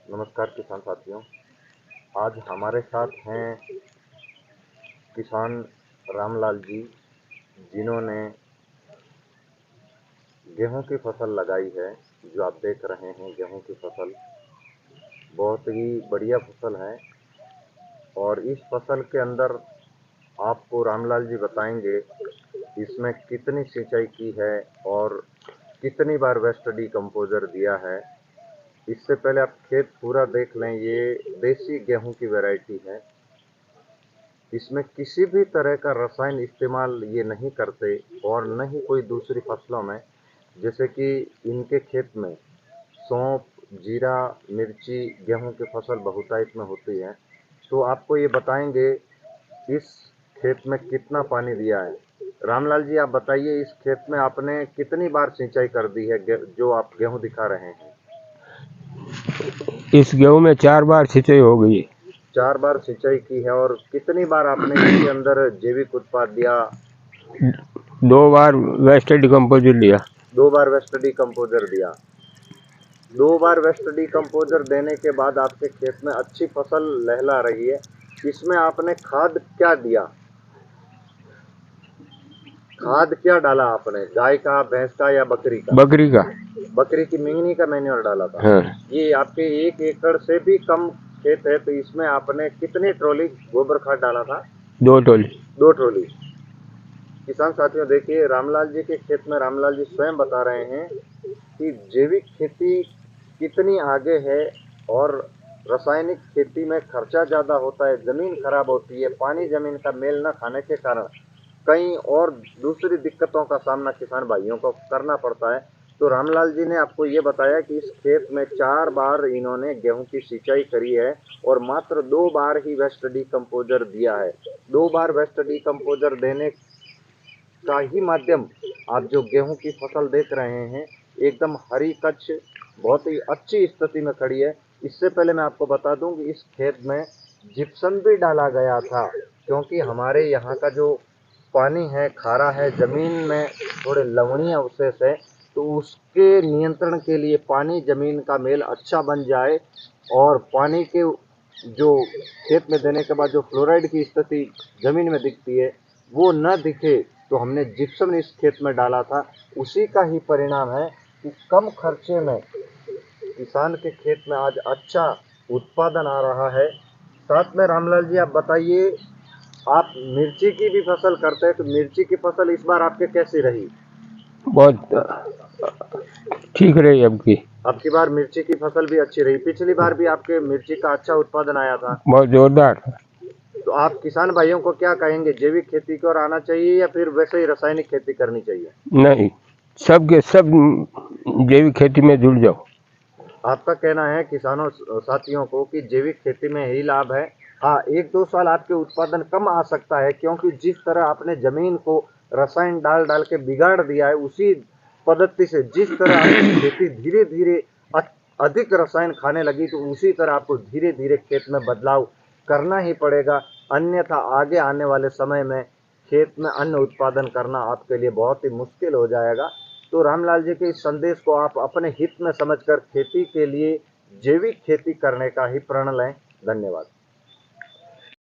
नमस्कार किसान साथियों। आज हमारे साथ हैं किसान रामलाल जी, जिन्होंने गेहूं की फसल लगाई है। जो आप देख रहे हैं गेहूं की फसल बहुत ही बढ़िया फसल है और इस फसल के अंदर आपको रामलाल जी बताएंगे इसमें कितनी सिंचाई की है और कितनी बार वेस्ट डिकम्पोजर दिया है। इससे पहले आप खेत पूरा देख लें। ये देसी गेहूं की वैरायटी है। इसमें किसी भी तरह का रसायन इस्तेमाल ये नहीं करते और न ही कोई दूसरी फसलों में, जैसे कि इनके खेत में सौंफ, जीरा, मिर्ची, गेहूं की फसल बहुतायत में होती है। तो आपको ये बताएंगे इस खेत में कितना पानी दिया है। रामलाल जी, आप बताइए इस खेत में आपने कितनी बार सिंचाई कर दी है जो आप गेहूं दिखा रहे हैं? इस गेहूं में 4 बार सिंचाई हो गई। 4 बार सिंचाई की है। और कितनी बार आपने इसके अंदर जैविक उत्पाद दिया? 2 बार वेस्ट डिकम्पोजर लिया। 2 बार वेस्ट डिकम्पोजर दिया। 2 बार वेस्ट डिकम्पोजर देने के बाद आपके खेत में अच्छी फसल लहला रही है। इसमें आपने खाद क्या दिया? खाद क्या डाला आपने? गाय का, भैंस का या बकरी का? बकरी का। बकरी की मिंगनी का मैन्योर डाला था। हाँ। ये आपके 1 एकड़ से भी कम खेत है, तो इसमें आपने कितनी ट्रॉली गोबर खाद डाला था? 2 टोली। 2 ट्रॉली। किसान साथियों, देखिए रामलाल जी के खेत में रामलाल जी स्वयं बता रहे हैं कि जैविक खेती कितनी आगे है और रासायनिक खेती में खर्चा ज़्यादा होता है, ज़मीन खराब होती है, पानी ज़मीन का मेल न खाने के कारण कई और दूसरी दिक्कतों का सामना किसान भाइयों को करना पड़ता है। तो रामलाल जी ने आपको ये बताया कि इस खेत में 4 बार इन्होंने गेहूं की सिंचाई करी है और मात्र 2 बार ही वेस्ट डिकम्पोजर दिया है। 2 बार वेस्ट डिकम्पोजर देने का ही माध्यम आप जो गेहूं की फसल देख रहे हैं एकदम हरी कच्छ बहुत ही अच्छी स्थिति में खड़ी है। इससे पहले मैं आपको बता दूं कि इस खेत में जिप्सम भी डाला गया था, क्योंकि हमारे यहाँ का जो पानी है खारा है, ज़मीन में थोड़े लवणीय अवशेष है, तो उसके नियंत्रण के लिए पानी ज़मीन का मेल अच्छा बन जाए और पानी के जो खेत में देने के बाद जो फ्लोराइड की स्थिति ज़मीन में दिखती है वो न दिखे, तो हमने जिप्सम इस खेत में डाला था। उसी का ही परिणाम है कि कम खर्चे में किसान के खेत में आज अच्छा उत्पादन आ रहा है। साथ में रामलाल जी, आप बताइए, आप मिर्ची की भी फसल करते हैं, तो मिर्ची की फसल इस बार आपके कैसी रही? बहुत ठीक रही। अब की बार मिर्ची की फसल भी अच्छी रही। पिछली बार भी आपके मिर्ची का अच्छा उत्पादन आया था। बहुत जोरदार। तो आप किसान भाइयों को क्या कहेंगे, जैविक खेती की ओर आना चाहिए या फिर वैसे ही रासायनिक खेती करनी चाहिए? नहीं, सब के सब जैविक खेती में जुड़ जाओ। आपका कहना है किसानों साथियों को कि जैविक खेती में ही लाभ है। हाँ, 1-2 साल आपके उत्पादन कम आ सकता है, क्योंकि जिस तरह आपने जमीन को रसायन डाल डाल के बिगाड़ दिया है, उसी पद्धति से जिस तरह आपकी खेती धीरे धीरे अधिक रसायन खाने लगी, तो उसी तरह आपको धीरे धीरे खेत में बदलाव करना ही पड़ेगा। अन्यथा आगे आने वाले समय में खेत में अन्न उत्पादन करना आपके लिए बहुत ही मुश्किल हो जाएगा। तो रामलाल जी के इस संदेश को आप अपने हित में समझकर खेती के लिए जैविक खेती करने का ही प्रण लें। धन्यवाद।